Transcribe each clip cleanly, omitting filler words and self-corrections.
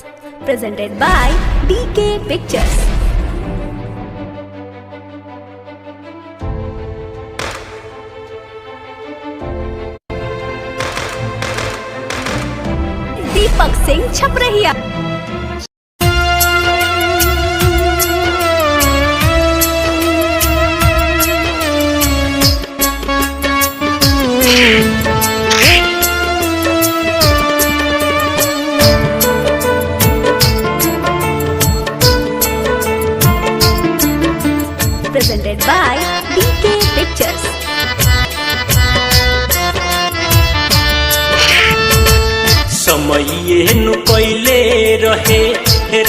Presented by DK Pictures. Deepak Singh छपरहिया। Presented by DK Pictures. समये नु पहले रहे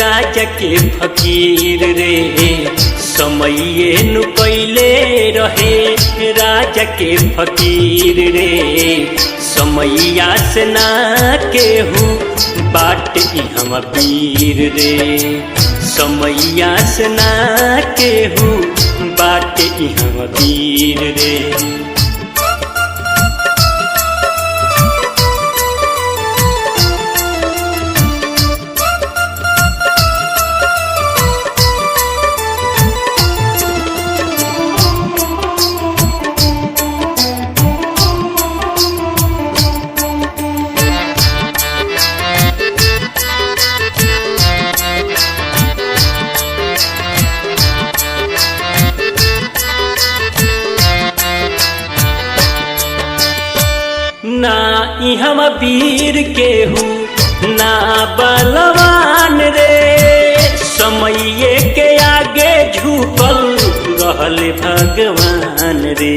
राजा के फकीर रे, समये नु पहले रहे राजा के फकीर रे। समैया से ना केहू बाट हम पीर रे, समैया से ना केहू बाट हम पीर रे। ना इहम वीर केहू ना बलवान रे, समये के आगे झुकल रहल भगवान रे।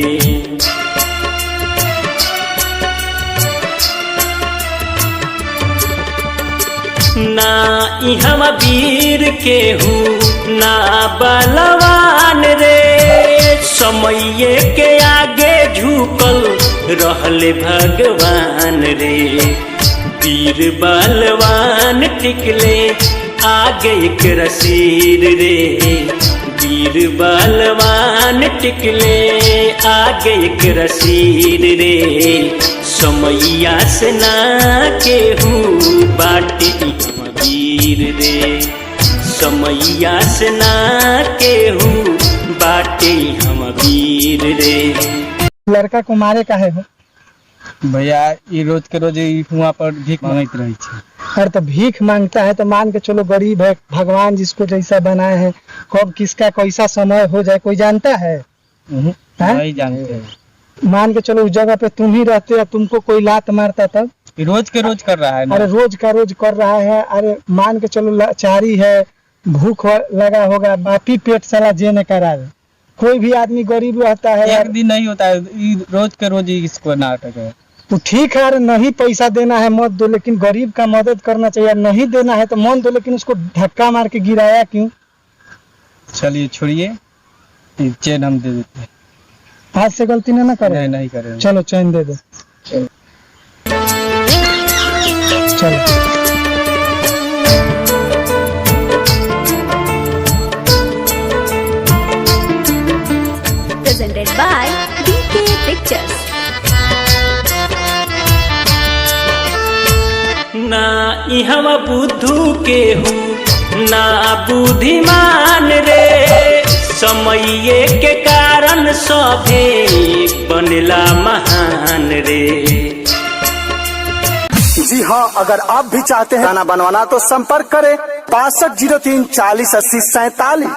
ना इहम वीर केहू ना बलवान रे, समये के आगे झुकल रहल भगवान रे। वीर बलवान टिकले आगे एक रसीर रे, वीर बलवान टिकले आगे एक रसीर रे। समैया से ना केहू बाटी वीर रे, समैया से ना केहू बाटी हम वीर रे। लड़का को मारे काहे हो भैया ये रोज के रोज वहाँ पर भीख मांगत रही है। अरे तो भीख मांगता है तो मान के चलो गरीब है, भगवान जिसको जैसा बनाए हैं, कब किसका कैसा समय हो जाए कोई जानता है? नहीं जानते हैं। मान के चलो उस जगह पे तुम ही रहते हो, तुमको कोई लात मारता तब? रोज के रोज कर रहा है ना। अरे रोज का रोज कर रहा है। अरे मान के चलो लाचारी है, भूख लगा होगा, बाकी पेट साला जेने करा दे। कोई भी आदमी गरीब रहता है, एक दिन नहीं होता है, रोज के रोज इसको नाटक है। तो ठीक है, अरे नहीं पैसा देना है मत दो, लेकिन गरीब का मदद करना चाहिए। नहीं देना है तो मन दो, लेकिन उसको धक्का मार के गिराया क्यों? चलिए छोड़िए, चैन हम दे देते हैं। आज से गलती ना करें। नहीं करें। चलो चैन दे दो। चलो Presented by DK Pictures. ना इहम बुद्धू केहू ना बुद्धिमान रे, समये के कारण सभे बनला महान रे। जी हाँ, अगर आप भी चाहते हैं गाना बनवाना तो संपर्क करें 6203 40 80 47।